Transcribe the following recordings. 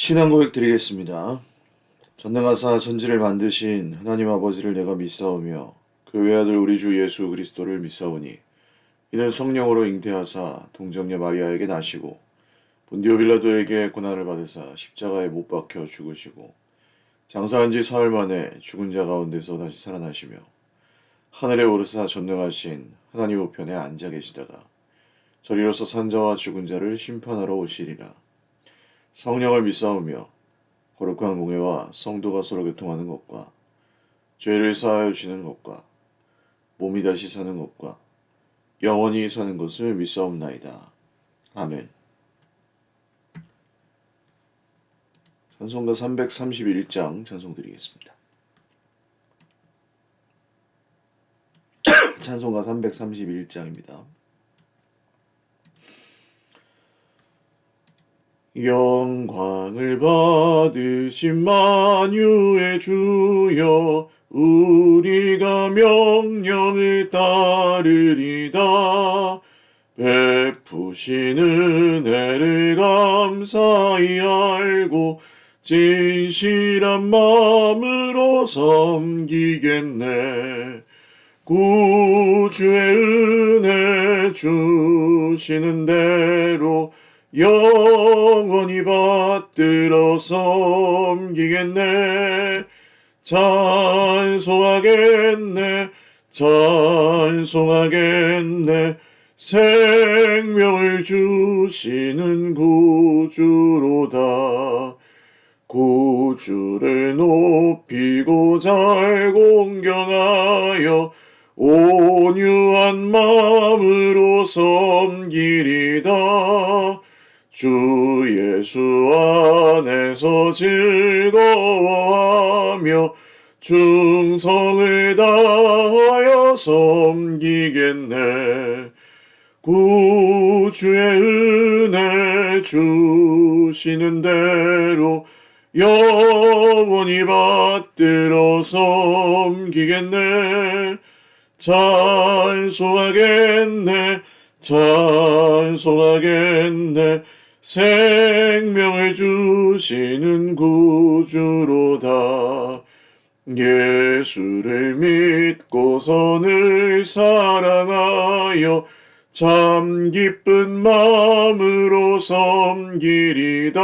신앙 고백 드리겠습니다. 전능하사 천지를 만드신 하나님 아버지를 내가 믿사오며 그 외아들 우리 주 예수 그리스도를 믿사오니 이는 성령으로 잉태하사 동정녀 마리아에게 나시고 본디오 빌라도에게 고난을 받으사 십자가에 못 박혀 죽으시고 장사한 지 사흘 만에 죽은 자 가운데서 다시 살아나시며 하늘에 오르사 전능하신 하나님 우편에 앉아 계시다가 저리로서 산자와 죽은 자를 심판하러 오시리라. 성령을 믿사오며 거룩한 공예와 성도가 서로 교통하는 것과 죄를 사하여 주시는 것과 몸이 다시 사는 것과 영원히 사는 것을 믿사옵나이다. 아멘. 찬송가 331장 찬송 드리겠습니다. 찬송가 331장입니다. 영광을 받으신 만유의 주여 우리가 명령을 따르리다. 베푸신 은혜를 감사히 알고 진실한 마음으로 섬기겠네. 구주의 은혜 주시는 대로 영원히 받들어 섬기겠네. 찬송하겠네. 생명을 주시는 구주로다. 구주를 높이고 잘 공경하여 온유한 마음으로 섬기리다. 주 예수 안에서 즐거워하며 충성을 다하여 섬기겠네. 구주의 은혜 주시는 대로 영원히 받들어 섬기겠네. 찬송하겠네. 생명을 주시는 구주로다. 예수를 믿고서 늘 사랑하여 참 기쁜 마음으로 섬기리다.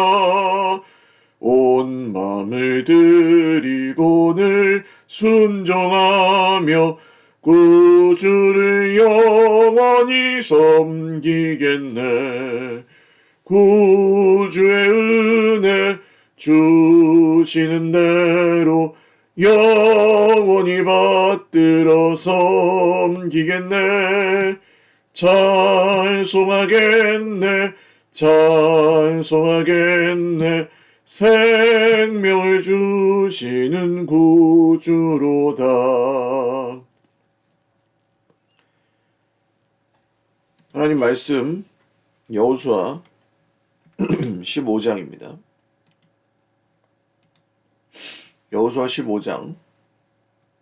온 마음을 드리고 늘 순종하며 구주를 영원히 섬기겠네. 구주의 은혜 주시는 대로 영원히 받들어 섬기겠네. 찬송하겠네. 생명을 주시는 구주로다. 하나님 말씀 여호수아 15장입니다. 여호수아 15장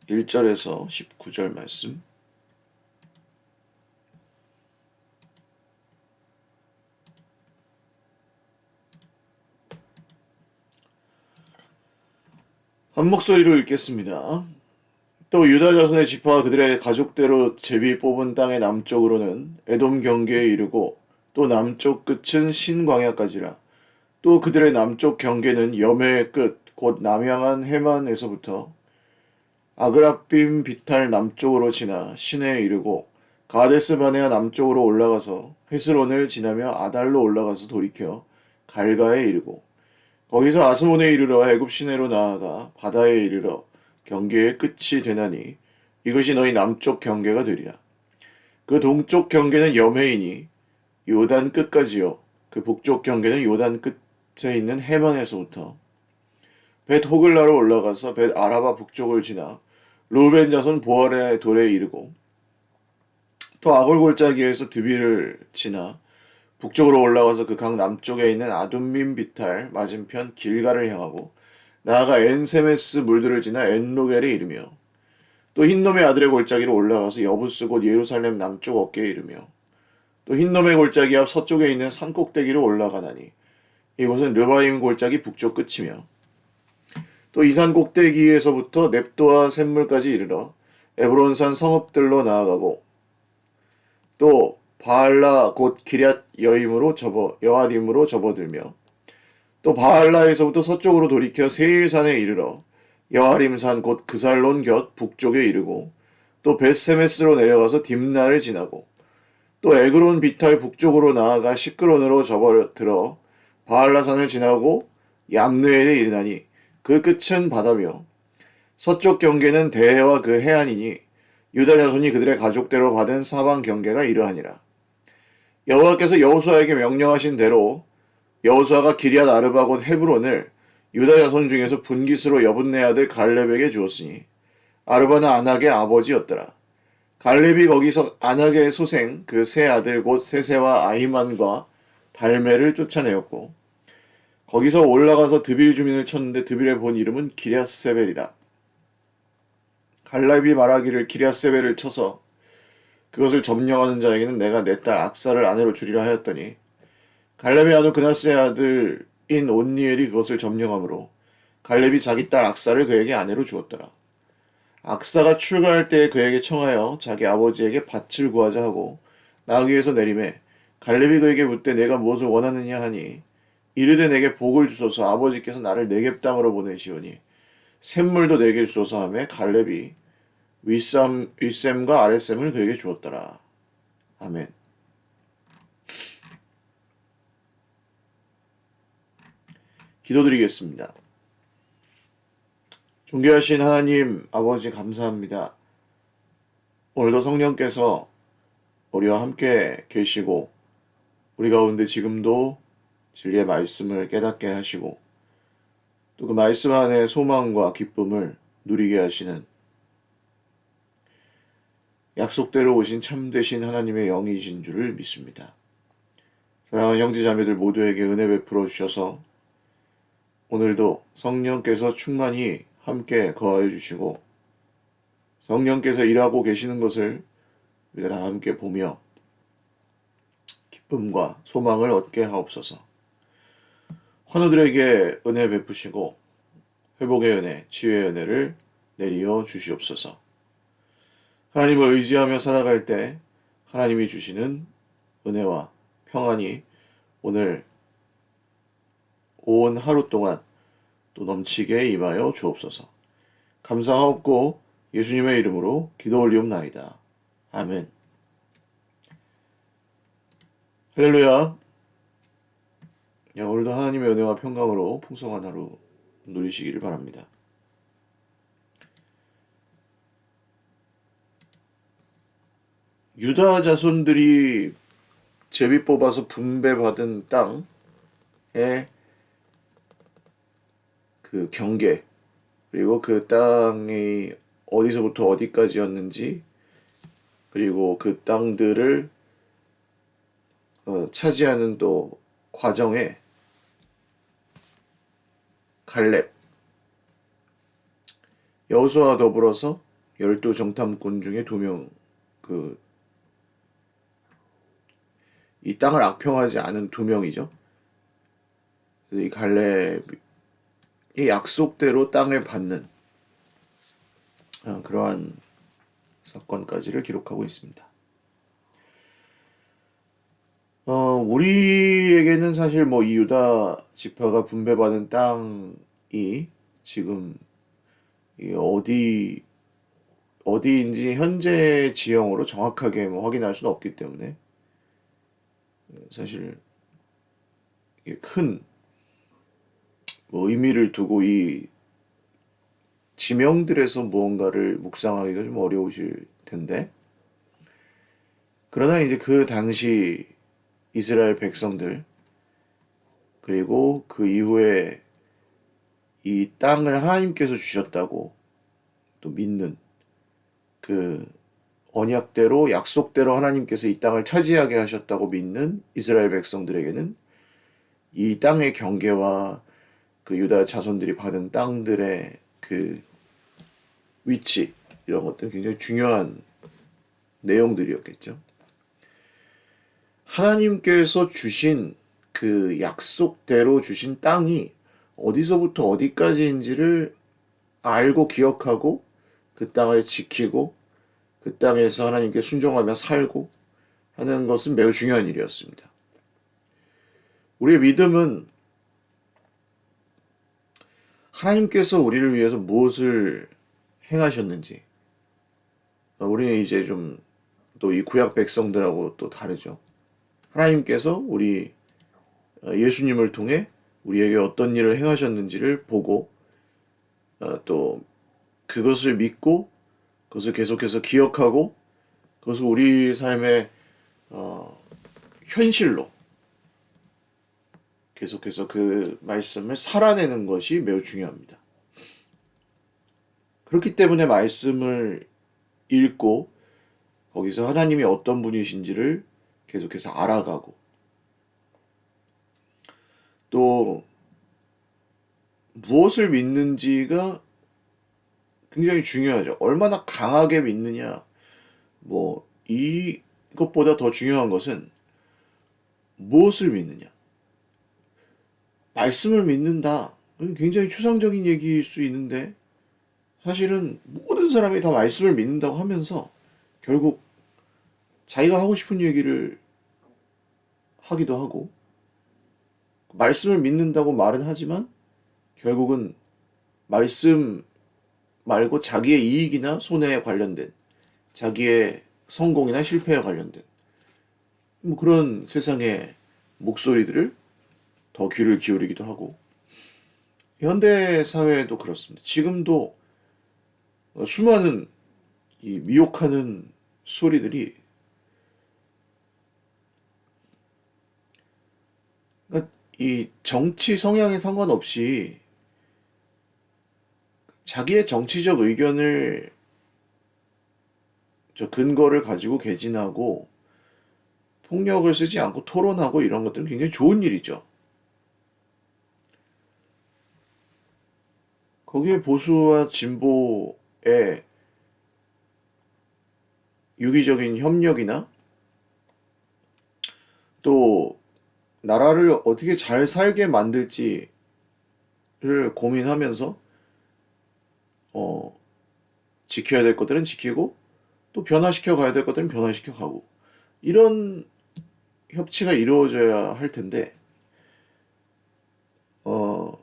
1절에서 19절 말씀. 한 목소리로 읽겠습니다. 또 유다 자손의 지파와 그들의 가족대로 제비 뽑은 땅의 남쪽으로는 에돔 경계에 이르고 또 남쪽 끝은 신광야까지라. 또 그들의 남쪽 경계는 여매의 끝 곧 남향한 해만에서부터 아그라빔 비탈 남쪽으로 지나 시내에 이르고 가데스 바네아 남쪽으로 올라가서 헤스론을 지나며 아달로 올라가서 돌이켜 갈가에 이르고 거기서 아스몬에 이르러 애굽 시내로 나아가 바다에 이르러 경계의 끝이 되나니 이것이 너희 남쪽 경계가 되리라. 그 동쪽 경계는 여매이니 요단 끝까지요. 그 북쪽 경계는 요단 끝에 있는 해만에서부터 벳 호글라로 올라가서 벳 아라바 북쪽을 지나 루벤 자손 보알의 돌에 이르고 또 아골 골짜기에서 드비를 지나 북쪽으로 올라가서 그 강 남쪽에 있는 아둠민 비탈 맞은편 길가를 향하고 나아가 엔세메스 물들을 지나 엔로겔에 이르며 또 흰놈의 아들의 골짜기로 올라가서 여부스 곧 예루살렘 남쪽 어깨에 이르며 또 흰놈의 골짜기 앞 서쪽에 있는 산꼭대기로 올라가나니 이곳은 르바임 골짜기 북쪽 끝이며 또 이 산 꼭대기에서부터 넵도와 샘물까지 이르러 에브론산 성읍들로 나아가고 또 바알라 곧 기럇 여아림으로 접어들며 또 바알라에서부터 서쪽으로 돌이켜 세일산에 이르러 여아림산 곧 그살론 곁 북쪽에 이르고 또 벳세메스로 내려가서 딥나를 지나고 또 에그론 비탈 북쪽으로 나아가 시크론으로 접어들어 바알라산을 지나고 얌느엘에 이르나니 그 끝은 바다며 서쪽 경계는 대해와 그 해안이니 유다 자손이 그들의 가족대로 받은 사방 경계가 이러하니라. 여호와께서 여호수아에게 명령하신 대로 여호수아가 기럇 아르바 곧 헤브론을 유다 자손 중에서 분깃으로 여분네 아들 갈렙에게 주었으니 아르바는 아낙의 아버지였더라. 갈렙이 거기서 아낙의 소생 그 세 아들 곧 세세와 아히만과 달메를 쫓아내었고 거기서 올라가서 드빌 주민을 쳤는데 드빌의 본 이름은 기럇세벨이라. 갈렙이 말하기를 기럇세벨을 쳐서 그것을 점령하는 자에게는 내가 내 딸 악사를 아내로 주리라 하였더니 갈렙의 아들 그나스의 아들인 온니엘이 그것을 점령하므로 갈렙이 자기 딸 악사를 그에게 아내로 주었더라. 악사가 출가할 때에 그에게 청하여 자기 아버지에게 밭을 구하자 하고 나귀에서 내림에 갈렙이 그에게 묻되 내가 무엇을 원하느냐 하니 이르되 내게 복을 주소서 아버지께서 나를 네겝 땅으로 보내시오니 샘물도 내게 주소서 하매 갈렙이 윗샘과 아랫샘을 그에게 주었더라. 아멘. 기도드리겠습니다. 존귀하신 하나님 아버지 감사합니다. 오늘도 성령께서 우리와 함께 계시고 우리 가운데 지금도 진리의 말씀을 깨닫게 하시고 또 그 말씀 안에 소망과 기쁨을 누리게 하시는 약속대로 오신 참되신 하나님의 영이신 줄을 믿습니다. 사랑하는 형제자매들 모두에게 은혜 베풀어 주셔서 오늘도 성령께서 충만히 함께 거하여 주시고 성령께서 일하고 계시는 것을 우리가 다 함께 보며 기쁨과 소망을 얻게 하옵소서. 환우들에게 은혜 베푸시고 회복의 은혜, 치유의 은혜를 내리어 주시옵소서. 하나님을 의지하며 살아갈 때 하나님이 주시는 은혜와 평안이 오늘 온 하루 동안 또 넘치게 임하여 주옵소서. 감사하옵고 예수님의 이름으로 기도 올리옵나이다. 아멘. 할렐루야. 오늘도 하나님의 은혜와 평강으로 풍성한 하루 누리시기를 바랍니다. 유다 자손들이 제비 뽑아서 분배받은 땅의 그 경계 그리고 그 땅이 어디서부터 어디까지였는지 그리고 그 땅들을 차지하는 또 과정에 갈렙 여호수아와 더불어서 12정탐꾼 중에 2명 이 땅을 악평하지 않은 2명이죠. 이 갈렙이 약속대로 땅을 받는 그러한 사건까지를 기록하고 있습니다. 우리에게는 사실 이 유다 지파가 분배받은 땅이 지금 어디인지 현재 지형으로 정확하게 확인할 수는 없기 때문에 사실 큰 의미를 두고 이 지명들에서 무언가를 묵상하기가 좀 어려우실 텐데 그러나 이제 그 당시 이스라엘 백성들 그리고 그 이후에 이 땅을 하나님께서 주셨다고 또 믿는 그 언약대로 약속대로 하나님께서 이 땅을 차지하게 하셨다고 믿는 이스라엘 백성들에게는 이 땅의 경계와 그 유다 자손들이 받은 땅들의 그 위치 이런 것들은 굉장히 중요한 내용들이었겠죠. 하나님께서 주신 그 그 약속대로 주신 땅이 어디서부터 어디까지인지를 알고 기억하고 그 땅을 지키고 그 땅에서 하나님께 순종하며 살고 하는 것은 매우 중요한 일이었습니다. 우리의 믿음은 하나님께서 우리를 위해서 무엇을 행하셨는지, 우리는 이제 좀 또 이 구약 백성들하고 또 다르죠. 하나님께서 우리 예수님을 통해 우리에게 어떤 일을 행하셨는지를 보고 또 그것을 믿고 그것을 계속해서 기억하고 그것을 우리 삶의 현실로 계속해서 그 말씀을 살아내는 것이 매우 중요합니다. 그렇기 때문에 말씀을 읽고 거기서 하나님이 어떤 분이신지를 계속해서 알아가고 또 무엇을 믿는지가 굉장히 중요하죠. 얼마나 강하게 믿느냐. 뭐 이것보다 더 중요한 것은 무엇을 믿느냐. 말씀을 믿는다. 굉장히 추상적인 얘기일 수 있는데 사실은 모든 사람이 다 말씀을 믿는다고 하면서 결국 자기가 하고 싶은 얘기를 하기도 하고 말씀을 믿는다고 말은 하지만 결국은 말씀 말고 자기의 이익이나 손해에 관련된 자기의 성공이나 실패에 관련된 뭐 그런 세상의 목소리들을 더 귀를 기울이기도 하고 현대 사회도 그렇습니다. 지금도 수많은 이 미혹하는 소리들이 그러니까 이 정치 성향에 상관없이 자기의 정치적 의견을 저 근거를 가지고 개진하고 폭력을 쓰지 않고 토론하고 이런 것들은 굉장히 좋은 일이죠. 거기에 보수와 진보의 유기적인 협력이나 또 나라를 어떻게 잘 살게 만들지를 고민하면서 어, 지켜야 될 것들은 지키고 또 변화시켜 가야 될 것들은 변화시켜 가고 이런 협치가 이루어져야 할 텐데 어,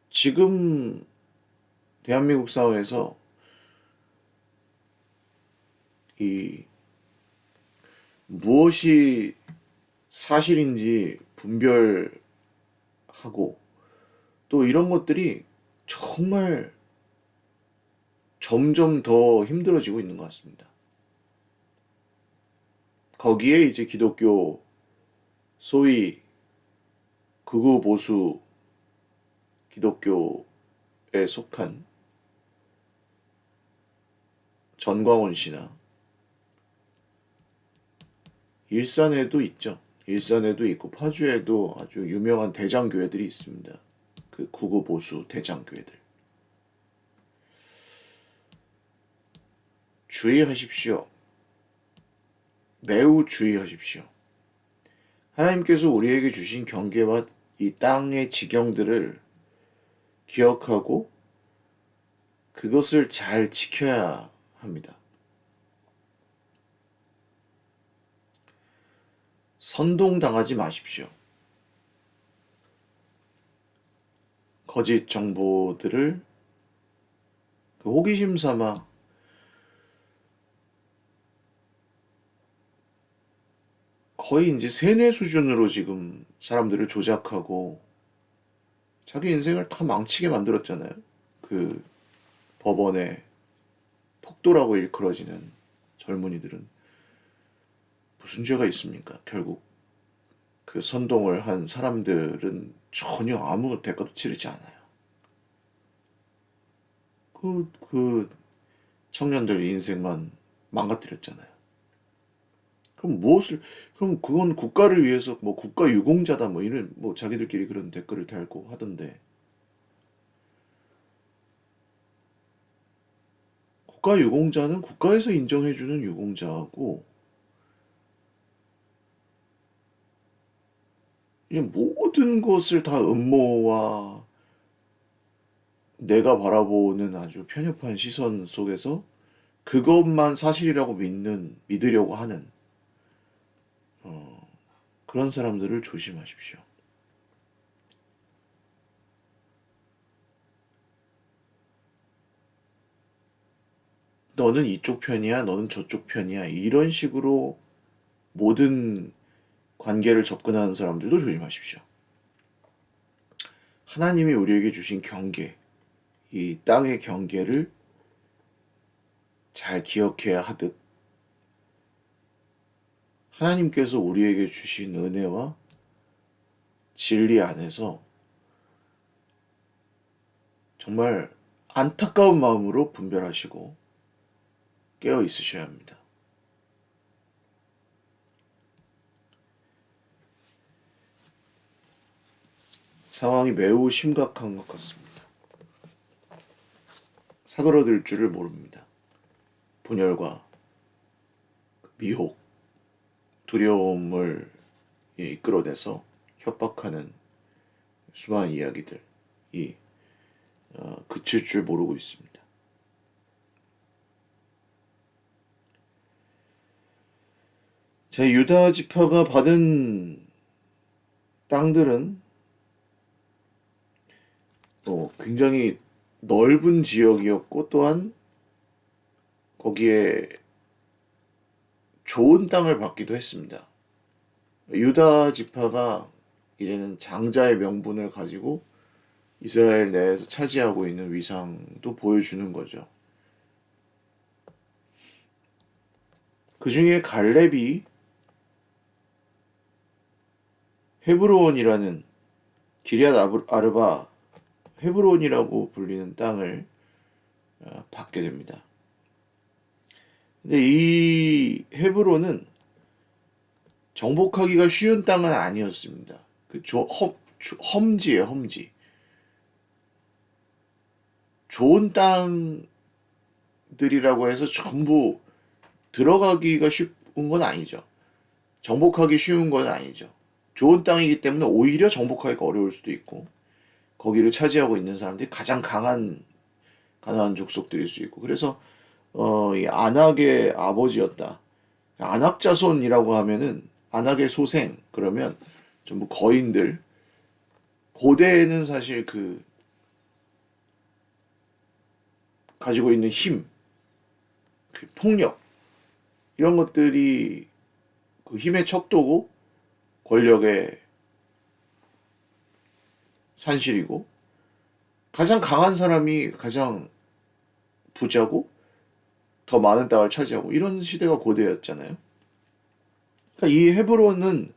지금 대한민국 상황에서 이 무엇이 사실인지 분별하고 또 이런 것들이 정말 점점 더 힘들어지고 있는 것 같습니다. 거기에 이제 기독교 소위 극우 보수 기독교에 속한 전광훈 씨나 일산에도 있죠. 일산에도 있고 파주에도 아주 유명한 대장교회들이 있습니다. 그 극우 보수 대장교회들. 주의하십시오. 매우 주의하십시오. 하나님께서 우리에게 주신 경계와 이 땅의 지경들을 기억하고 그것을 잘 지켜야 합니다. 선동당하지 마십시오. 거짓 정보들을 그 호기심 삼아 거의 이제 세뇌 수준으로 지금 사람들을 조작하고 자기 인생을 다 망치게 만들었잖아요. 그 법원에 폭도라고 일컬어지는 젊은이들은 무슨 죄가 있습니까? 결국 그 선동을 한 사람들은 전혀 아무 대가도 치르지 않아요. 그 청년들 인생만 망가뜨렸잖아요. 그럼 무엇을, 그럼 그건 국가를 위해서 뭐 국가 유공자다 뭐 이런 뭐 자기들끼리 그런 댓글을 달고 하던데 국가 유공자는 국가에서 인정해주는 유공자고 모든 것을 다 음모와 내가 바라보는 아주 편협한 시선 속에서 그것만 사실이라고 믿으려고 하는 그런 사람들을 조심하십시오. 너는 이쪽 편이야, 너는 저쪽 편이야. 이런 식으로 모든 관계를 접근하는 사람들도 조심하십시오. 하나님이 우리에게 주신 경계, 이 땅의 경계를 잘 기억해야 하듯 하나님께서 우리에게 주신 은혜와 진리 안에서 정말 안타까운 마음으로 분별하시고 깨어 있으셔야 합니다. 상황이 매우 심각한 것 같습니다. 사그러들 줄을 모릅니다. 분열과 미혹, 두려움을 이끌어내서 협박하는 수많은 이야기들이 그칠 줄 모르고 있습니다. 제 유다 지파가 받은 땅들은 굉장히 넓은 지역이었고 또한 거기에 좋은 땅을 받기도 했습니다. 유다 지파가 이제는 장자의 명분을 가지고 이스라엘 내에서 차지하고 있는 위상도 보여주는 거죠. 그 중에 갈렙이 헤브론이라는 기럇 아르바 헤브론이라고 불리는 땅을 받게 됩니다. 근데 이 헤브론은 정복하기가 쉬운 땅은 아니었습니다. 험지예요, 험지. 좋은 땅들이라고 해서 전부 들어가기가 쉬운 건 아니죠. 정복하기 쉬운 건 아니죠. 좋은 땅이기 때문에 오히려 정복하기가 어려울 수도 있고 거기를 차지하고 있는 사람들이 가장 가난한 족속들일 수 있고 그래서 이 안악의 아버지였다. 안악 자손이라고 하면은 안악의 소생 그러면 전부 거인들. 고대에는 사실 그 가지고 있는 힘, 그 폭력 이런 것들이 그 힘의 척도고 권력의 산실이고 가장 강한 사람이 가장 부자고 더 많은 땅을 차지하고 이런 시대가 고대였잖아요. 그러니까 이 헤브론은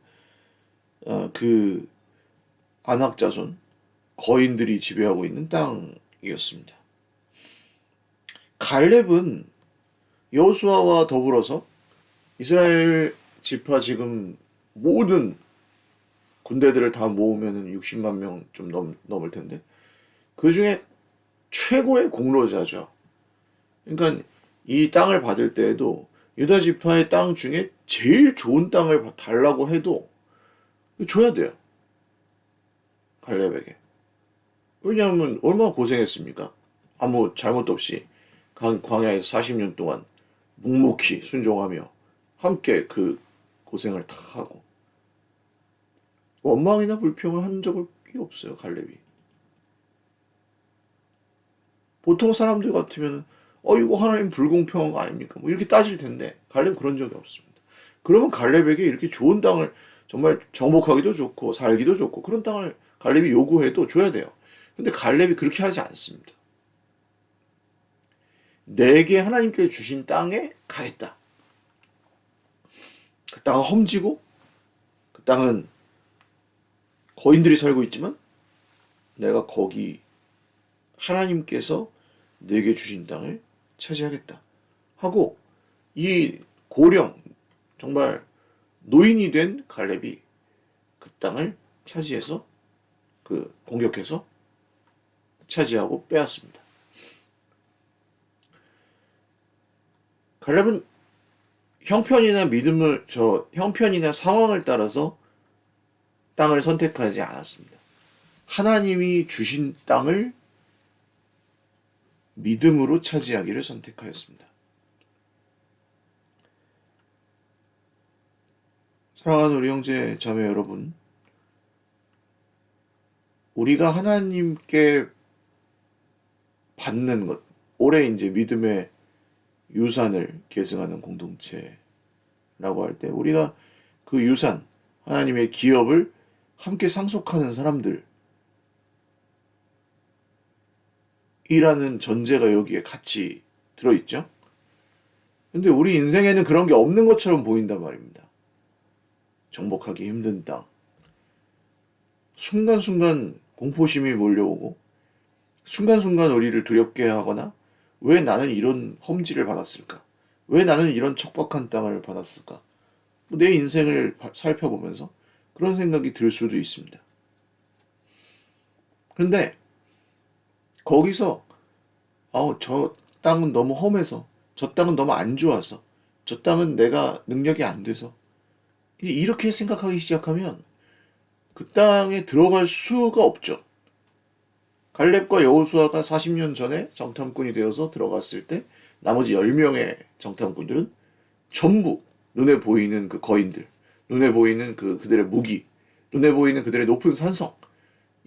그 안악 자손 거인들이 지배하고 있는 땅이었습니다. 갈렙은 여호수아와 더불어서 이스라엘 지파 지금 모든 군대들을 다 모으면 60만 명 좀 넘을 텐데 그 중에 최고의 공로자죠. 그러니까 이 땅을 받을 때에도 유다 지파의 땅 중에 제일 좋은 땅을 달라고 해도 줘야 돼요. 갈렙에게. 왜냐하면 얼마나 고생했습니까? 아무 잘못도 없이 광야에서 40년 동안 묵묵히 순종하며 함께 그 고생을 다 하고 원망이나 불평을 한 적이 없어요, 갈렙이. 보통 사람들 같으면 이거 하나님 불공평한 거 아닙니까? 뭐 이렇게 따질 텐데 갈렙 그런 적이 없습니다. 그러면 갈렙에게 이렇게 좋은 땅을 정말 정복하기도 좋고 살기도 좋고 그런 땅을 갈렙이 요구해도 줘야 돼요. 근데 갈렙이 그렇게 하지 않습니다. 내게 하나님께서 주신 땅에 가겠다. 그 땅은 험지고 그 땅은 거인들이 살고 있지만 내가 거기 하나님께서 내게 주신 땅을 차지하겠다 하고 이 고령 정말 노인이 된 갈렙이 그 땅을 차지해서 그 공격해서 차지하고 빼앗습니다. 갈렙은 형편이나 상황을 따라서 땅을 선택하지 않았습니다. 하나님이 주신 땅을 믿음으로 차지하기를 선택하였습니다. 사랑하는 우리 형제 자매 여러분, 우리가 하나님께 받는 것, 올해 이제 믿음의 유산을 계승하는 공동체라고 할 때 우리가 그 유산, 하나님의 기업을 함께 상속하는 사람들이라는 전제가 여기에 같이 들어있죠. 근데 우리 인생에는 그런 게 없는 것처럼 보인단 말입니다. 정복하기 힘든 땅. 순간순간 공포심이 몰려오고 순간순간 우리를 두렵게 하거나 왜 나는 이런 험지를 받았을까? 왜 나는 이런 척박한 땅을 받았을까? 내 인생을 살펴보면서 그런 생각이 들 수도 있습니다. 그런데 거기서 저 땅은 너무 험해서 저 땅은 너무 안 좋아서 저 땅은 내가 능력이 안 돼서 이렇게 생각하기 시작하면 그 땅에 들어갈 수가 없죠. 갈렙과 여호수아가 40년 전에 정탐꾼이 되어서 들어갔을 때 나머지 10명의 정탐꾼들은 전부 눈에 보이는 그 거인들, 눈에 보이는 그들의 무기, 눈에 보이는 그들의 높은 산성,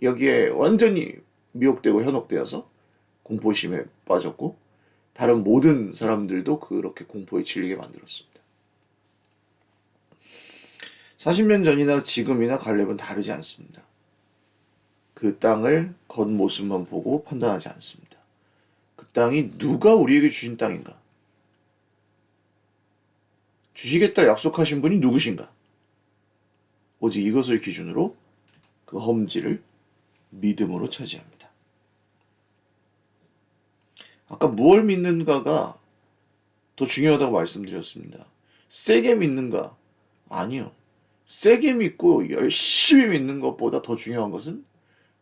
여기에 완전히 미혹되고 현혹되어서 공포심에 빠졌고 다른 모든 사람들도 그렇게 공포에 질리게 만들었습니다. 40년 전이나 지금이나 갈렙은 다르지 않습니다. 그 땅을 겉모습만 보고 판단하지 않습니다. 그 땅이 누가 우리에게 주신 땅인가? 주시겠다 약속하신 분이 누구신가? 오직 이것을 기준으로 그 험지를 믿음으로 차지합니다. 아까 무엇을 믿는가가 더 중요하다고 말씀드렸습니다. 세게 믿는가? 아니요. 세게 믿고 열심히 믿는 것보다 더 중요한 것은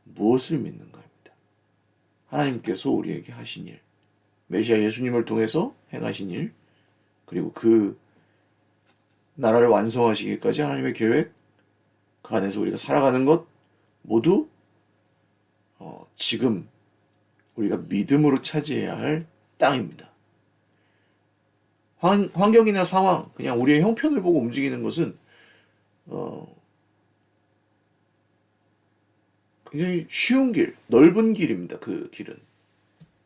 무엇을 믿는가입니다. 하나님께서 우리에게 하신 일, 메시아 예수님을 통해서 행하신 일, 그리고 그 나라를 완성하시기까지 하나님의 계획, 그 안에서 우리가 살아가는 것 모두 지금 우리가 믿음으로 차지해야 할 땅입니다. 환경이나 상황, 그냥 우리의 형편을 보고 움직이는 것은 굉장히 쉬운 길, 넓은 길입니다. 그 길은.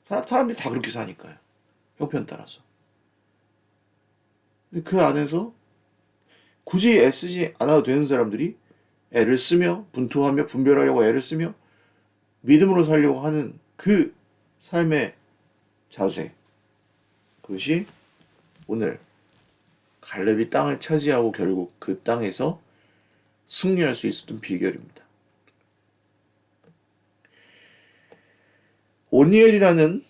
사람들이 다 그렇게 사니까요. 형편 따라서. 근데 그 안에서 굳이 애쓰지 않아도 되는 사람들이 애를 쓰며 분투하며 분별하려고 애를 쓰며 믿음으로 살려고 하는 그 삶의 자세, 그것이 오늘 갈렙이 땅을 차지하고 결국 그 땅에서 승리할 수 있었던 비결입니다. 오니엘이라는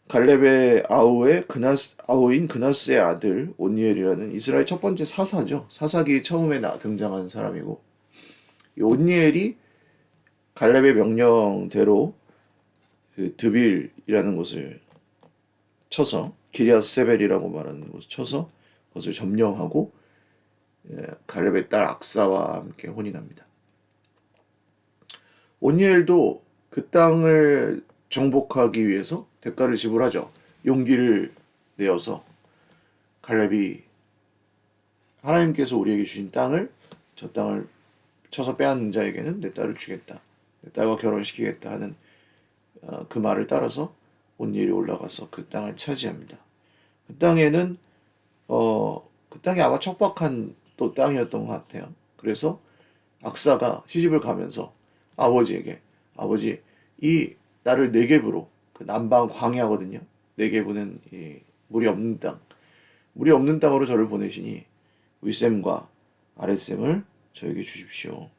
갈렙의 아우인 그나스의 아들 오니엘이라는 이스라엘 첫 번째 사사죠. 사사기 처음에 등장한 사람이고, 이 오니엘이 갈렙의 명령대로 그 드빌이라는 곳을 쳐서 기리앗세벨이라고 말하는 곳을 쳐서 그것을 점령하고 갈렙의 딸 악사와 함께 혼인합니다. 오니엘도 그 땅을 정복하기 위해서 대가를 지불하죠. 용기를 내어서 갈렙이 하나님께서 우리에게 주신 땅을, 저 땅을 쳐서 빼앗는 자에게는 내 딸을 주겠다, 내 딸과 결혼시키겠다 하는 그 말을 따라서 오니엘이 올라가서 그 땅을 차지합니다. 그 땅에는 그 땅이 아마 척박한 또 땅이었던 것 같아요. 그래서 악사가 시집을 가면서 아버지에게, 아버지, 이 나를 네겝으로, 그 남방 광야거든요. 네겝은 이 물이 없는 땅, 물이 없는 땅으로 저를 보내시니 윗셈과 아랫셈을 저에게 주십시오.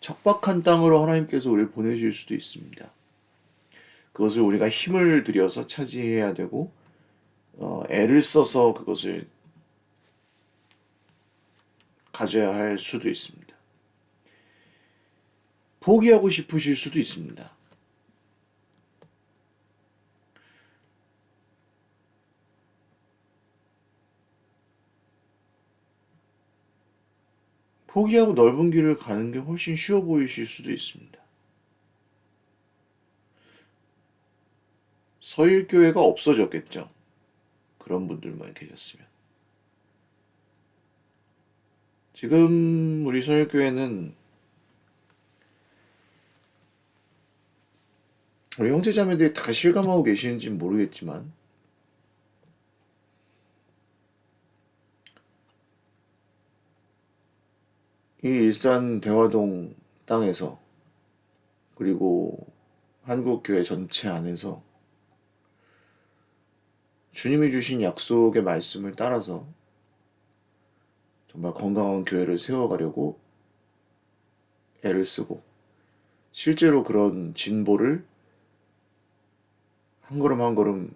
척박한 땅으로 하나님께서 우리를 보내실 수도 있습니다. 그것을 우리가 힘을 들여서 차지해야 되고 애를 써서 그것을 가져야 할 수도 있습니다. 포기하고 싶으실 수도 있습니다. 포기하고 넓은 길을 가는 게 훨씬 쉬워 보이실 수도 있습니다. 서일교회가 없어졌겠죠. 그런 분들만 계셨으면. 지금 우리 서일교회는 우리 형제자매들이 다 실감하고 계시는지 모르겠지만 이 일산 대화동 땅에서 그리고 한국교회 전체 안에서 주님이 주신 약속의 말씀을 따라서 정말 건강한 교회를 세워가려고 애를 쓰고 실제로 그런 진보를 한 걸음 한 걸음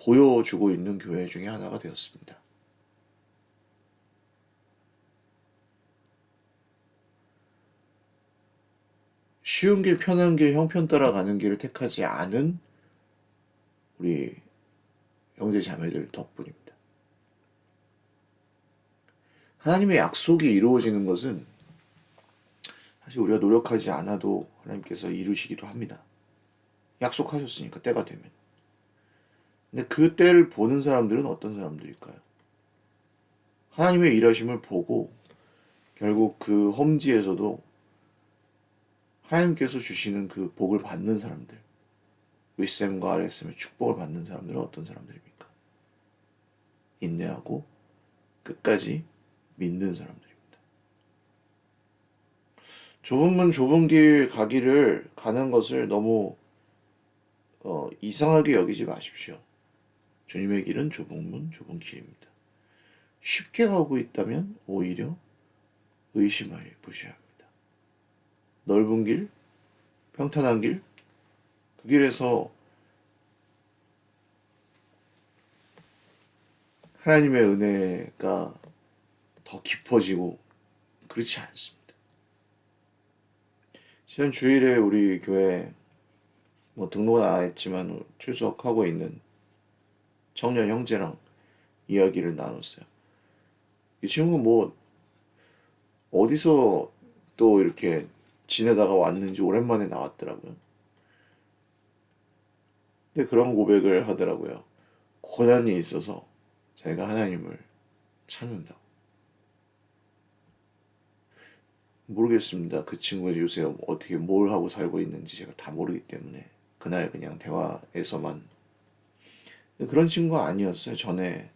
보여주고 있는 교회 중에 하나가 되었습니다. 쉬운 길, 편한 길, 형편 따라 가는 길을 택하지 않은 우리 형제 자매들 덕분입니다. 하나님의 약속이 이루어지는 것은 사실 우리가 노력하지 않아도 하나님께서 이루시기도 합니다. 약속하셨으니까 때가 되면. 근데 그 때를 보는 사람들은 어떤 사람들일까요? 하나님의 일하심을 보고 결국 그 험지에서도 하나님께서 주시는 그 복을 받는 사람들, 윗셈과 아랫셈의 축복을 받는 사람들은 어떤 사람들입니까? 인내하고 끝까지 믿는 사람들입니다. 좁은 문 좁은 길 가기를 가는 것을 너무 이상하게 여기지 마십시오. 주님의 길은 좁은 문 좁은 길입니다. 쉽게 가고 있다면 오히려 의심하여 보셔야 합니다. 넓은 길, 평탄한 길, 그 길에서 하나님의 은혜가 더 깊어지고 그렇지 않습니다. 지난 주일에 우리 교회 등록은 안 했지만 출석하고 있는 청년 형제랑 이야기를 나눴어요. 이 친구가 어디서 또 이렇게 지내다가 왔는지 오랜만에 나왔더라고요. 근데 그런 고백을 하더라고요. 고난이 있어서 자기가 하나님을 찾는다고. 모르겠습니다. 그 친구가 요새 어떻게 뭘 하고 살고 있는지 제가 다 모르기 때문에 그날 그냥 대화에서만 그런 친구가 아니었어요. 전에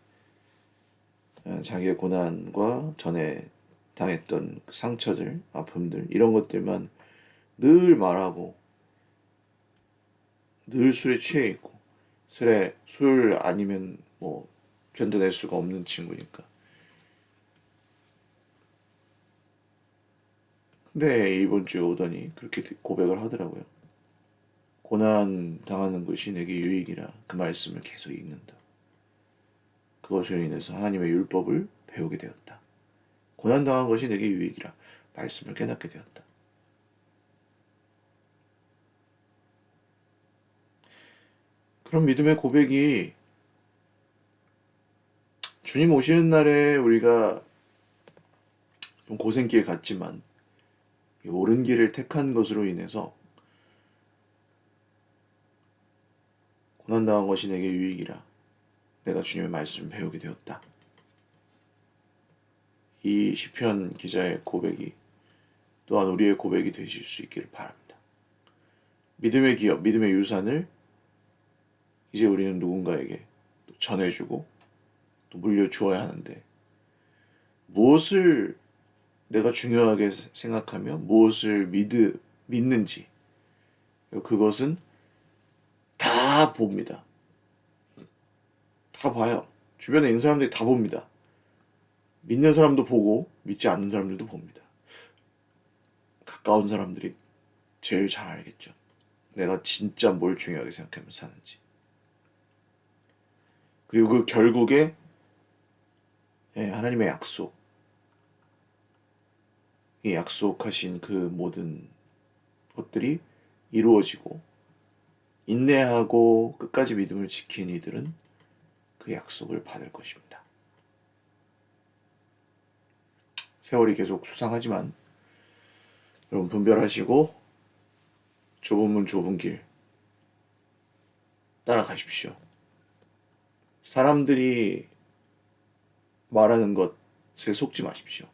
자기의 고난과 전에 당했던 상처들, 아픔들 이런 것들만 늘 말하고 늘 술에 취해 있고 술 아니면 견뎌낼 수가 없는 친구니까. 근데 이번 주에 오더니 그렇게 고백을 하더라고요. 고난 당하는 것이 내게 유익이라 그 말씀을 계속 읽는다. 그것으로 인해서 하나님의 율법을 배우게 되었다. 고난 당한 것이 내게 유익이라 말씀을 깨닫게 되었다. 그런 믿음의 고백이 주님 오시는 날에 우리가 좀 고생길 같지만 이 옳은 길을 택한 것으로 인해서 고난당한 것이 내게 유익이라 내가 주님의 말씀을 배우게 되었다. 이 시편 기자의 고백이 또한 우리의 고백이 되실 수 있기를 바랍니다. 믿음의 기업, 믿음의 유산을 이제 우리는 누군가에게 전해주고 또 물려주어야 하는데 무엇을 내가 중요하게 생각하며 무엇을 믿는지 그것은 다 봅니다. 다 봐요. 주변에 있는 사람들이 다 봅니다. 믿는 사람도 보고 믿지 않는 사람들도 봅니다. 가까운 사람들이 제일 잘 알겠죠. 내가 진짜 뭘 중요하게 생각하며 사는지. 그리고 그 결국에 하나님의 약속, 이 약속하신 그 모든 것들이 이루어지고 인내하고 끝까지 믿음을 지킨 이들은 그 약속을 받을 것입니다. 세월이 계속 수상하지만 여러분 분별하시고 좁은 문 좁은 길 따라가십시오. 사람들이 말하는 것에 속지 마십시오.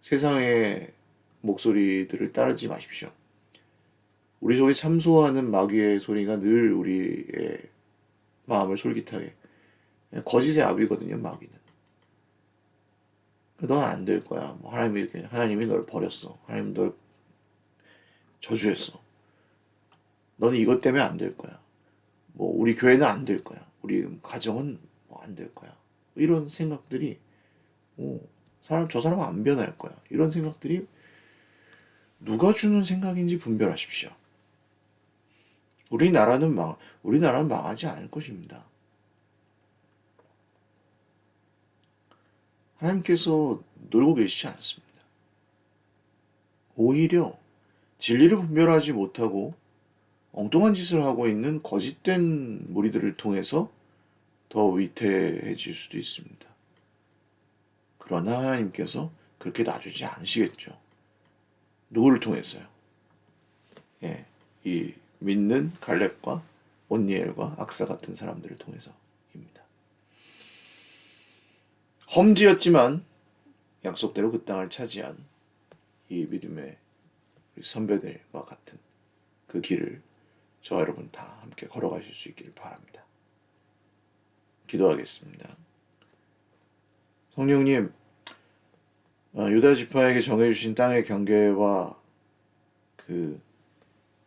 세상의 목소리들을 따르지 마십시오. 우리 속에 참소하는 마귀의 소리가 늘 우리의 마음을 솔깃하게, 거짓의 압이거든요, 마귀는. 넌 안 될 거야. 뭐 하나님이 널 버렸어. 하나님 널 저주했어. 너는 이것 때문에 안 될 거야. 뭐 우리 교회는 안 될 거야. 우리 가정은 뭐 안 될 거야. 이런 생각들이 저 사람은 안 변할 거야. 이런 생각들이 누가 주는 생각인지 분별하십시오. 우리나라는 망하지 않을 것입니다. 하나님께서 놀고 계시지 않습니다. 오히려 진리를 분별하지 못하고 엉뚱한 짓을 하고 있는 거짓된 무리들을 통해서 더 위태해질 수도 있습니다. 그러나 하나님께서 그렇게 놔주지 않으시겠죠. 누구를 통해서요? 예, 이 믿는 갈렙과 온니엘과 악사 같은 사람들을 통해서입니다. 험지였지만 약속대로 그 땅을 차지한 이 믿음의 선배들과 같은 그 길을 저와 여러분 다 함께 걸어가실 수 있기를 바랍니다. 기도하겠습니다. 성령님, 유다 지파에게 정해주신 땅의 경계와 그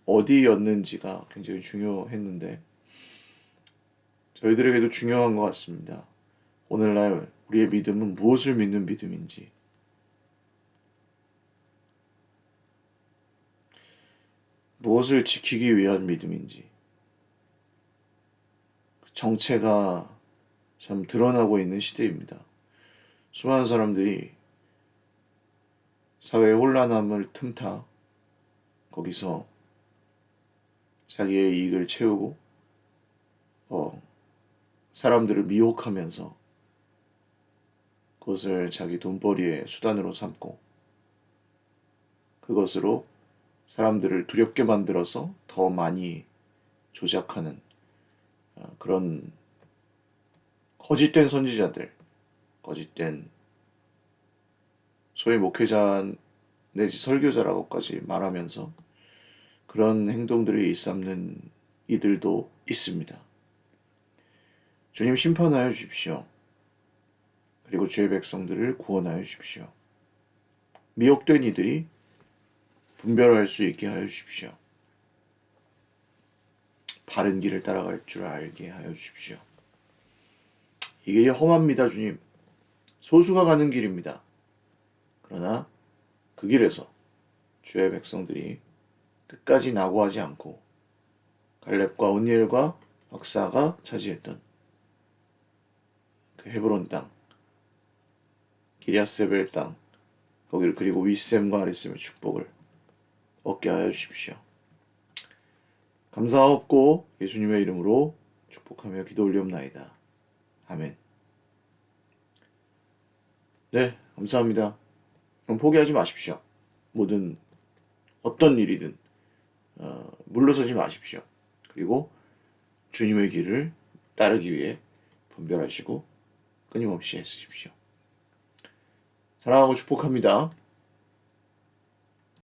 어디였는지가 굉장히 중요했는데 저희들에게도 중요한 것 같습니다. 오늘날 우리의 믿음은 무엇을 믿는 믿음인지, 무엇을 지키기 위한 믿음인지, 정체가 참 드러나고 있는 시대입니다. 수많은 사람들이 사회의 혼란함을 틈타 거기서 자기의 이익을 채우고 사람들을 미혹하면서 그것을 자기 돈벌이의 수단으로 삼고 그것으로 사람들을 두렵게 만들어서 더 많이 조작하는 그런 거짓된 선지자들, 거짓된 소위 목회자 내지 설교자라고까지 말하면서 그런 행동들을 일삼는 이들도 있습니다. 주님 심판하여 주십시오. 그리고 주의 백성들을 구원하여 주십시오. 미혹된 이들이 분별할 수 있게 하여 주십시오. 바른 길을 따라갈 줄 알게 하여 주십시오. 이 길이 험합니다, 주님. 소수가 가는 길입니다. 그러나 그 길에서 주의 백성들이 끝까지 낙오하지 않고 갈렙과 온니엘과 악사가 차지했던 그 헤브론 땅, 기랴세벨 땅, 거기를 그리고 윗셈과 아랫셈의 축복을 얻게 하여 주십시오. 감사하옵고 예수님의 이름으로 축복하며 기도 올리옵나이다. 아멘. 네, 감사합니다. 그럼 포기하지 마십시오. 어떤 일이든 물러서지 마십시오. 그리고 주님의 길을 따르기 위해 분별하시고 끊임없이 애쓰십시오. 사랑하고 축복합니다.